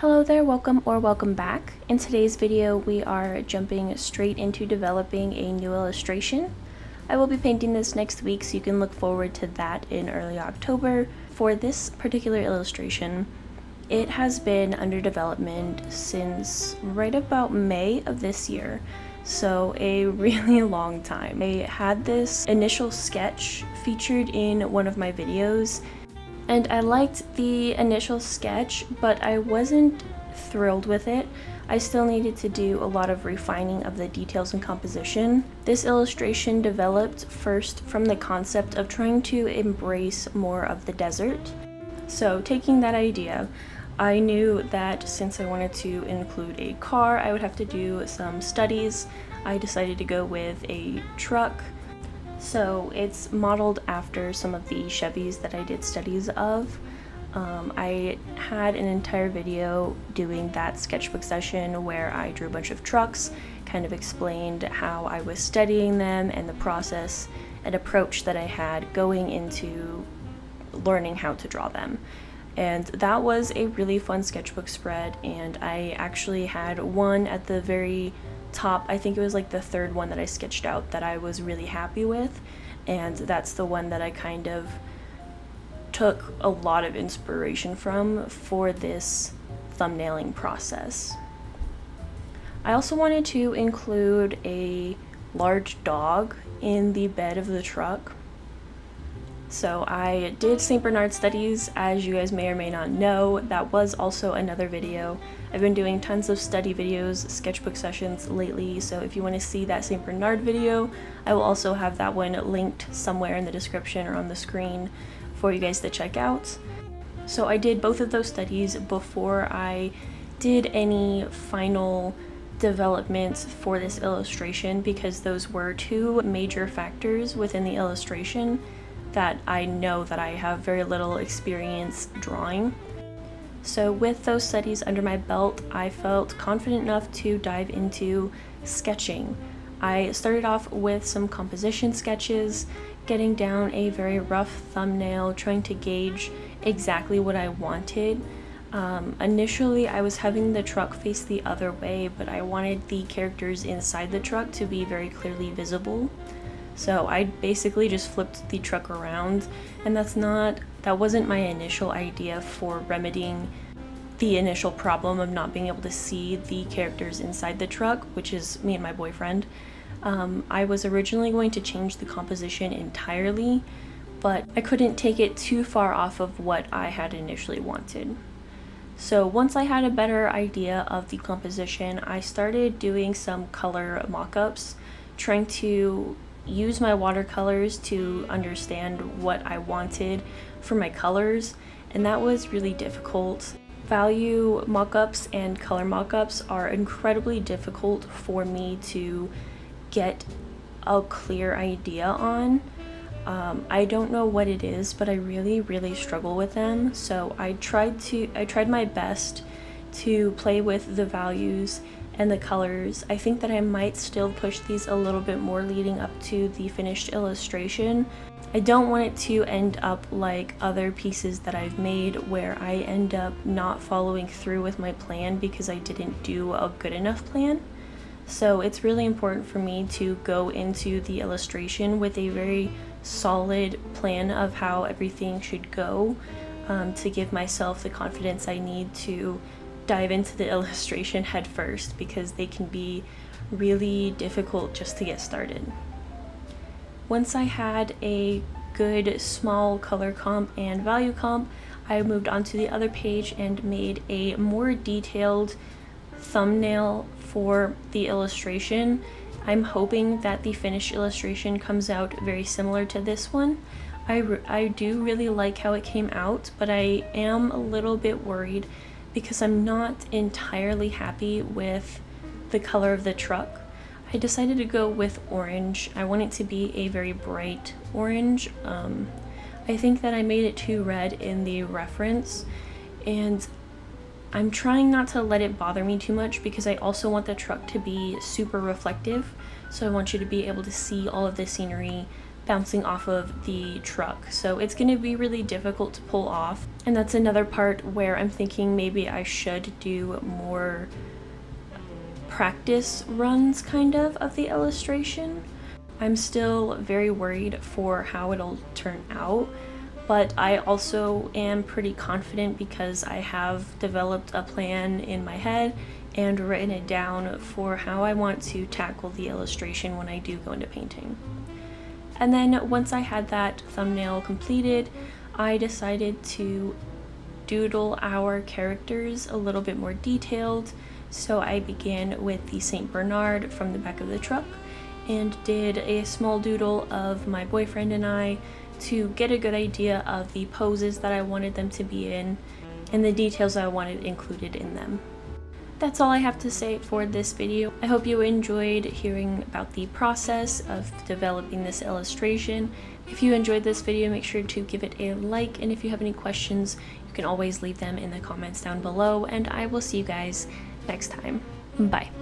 Hello there, welcome back. In today's video we are jumping straight into developing a new illustration. I will be painting this next week, so you can look forward to that in early October. For this particular illustration, it has been under development since right about May of this year, so a really long time. I had this initial sketch featured in one of my videos, and I liked the initial sketch, but I wasn't thrilled with it. I still needed to do a lot of refining of the details and composition. This illustration developed first from the concept of trying to embrace more of the desert. So taking that idea, I knew that since I wanted to include a car, I would have to do some studies. I decided to go with a truck. So it's modeled after some of the Chevys that I did studies of. I had an entire video doing that sketchbook session where I drew a bunch of trucks, kind of explained how I was studying them and the process and approach that I had going into learning how to draw them. And that was a really fun sketchbook spread, and I actually had one at the very top. I think it was like the third one that I sketched out that I was really happy with, and that's the one that I kind of took a lot of inspiration from for this thumbnailing process. I also wanted to include a large dog in the bed of the truck. So I did St. Bernard studies, as you guys may or may not know. That was also another video. I've been doing tons of study videos, sketchbook sessions lately, so if you want to see that St. Bernard video, I will also have that one linked somewhere in the description or on the screen for you guys to check out. So I did both of those studies before I did any final developments for this illustration, because those were two major factors within the illustration that I know that I have very little experience drawing. So with those studies under my belt, I felt confident enough to dive into sketching. I started off with some composition sketches, getting down a very rough thumbnail, trying to gauge exactly what I wanted. Initially I was having the truck face the other way, but I wanted the characters inside the truck to be very clearly visible. So I basically just flipped the truck around, and that wasn't my initial idea for remedying the initial problem of not being able to see the characters inside the truck, which is me and my boyfriend. I was originally going to change the composition entirely, but I couldn't take it too far off of what I had initially wanted. So once I had a better idea of the composition, I started doing some color mock-ups, trying to use my watercolors to understand what I wanted for my colors, and that was really difficult. Value mock-ups and color mock-ups are incredibly difficult for me to get a clear idea on. I don't know what it is, but I really struggle with them. So I tried my best to play with the values and the colors. I think that I might still push these a little bit more leading up to the finished illustration. I don't want it to end up like other pieces that I've made where I end up not following through with my plan because I didn't do a good enough plan. So it's really important for me to go into the illustration with a very solid plan of how everything should go, to give myself the confidence I need to dive into the illustration head first, because they can be really difficult just to get started. Once I had a good small color comp and value comp, I moved on to the other page and made a more detailed thumbnail for the illustration. I'm hoping that the finished illustration comes out very similar to this one. I do really like how it came out, but I am a little bit worried because I'm not entirely happy with the color of the truck. I decided to go with orange. I want it to be a very bright orange. I think that I made it too red in the reference, and I'm trying not to let it bother me too much because I also want the truck to be super reflective. So I want you to be able to see all of the scenery bouncing off of the truck. So it's going to be really difficult to pull off. And that's another part where I'm thinking maybe I should do more practice runs kind of the illustration. I'm still very worried for how it'll turn out, but I also am pretty confident because I have developed a plan in my head and written it down for how I want to tackle the illustration when I do go into painting. And then once I had that thumbnail completed, I decided to doodle our characters a little bit more detailed. So I began with the St. Bernard from the back of the truck and did a small doodle of my boyfriend and I to get a good idea of the poses that I wanted them to be in and the details I wanted included in them. That's all I have to say for this video. I hope you enjoyed hearing about the process of developing this illustration. If you enjoyed this video, make sure to give it a like, and if you have any questions, you can always leave them in the comments down below, and I will see you guys next time. Bye.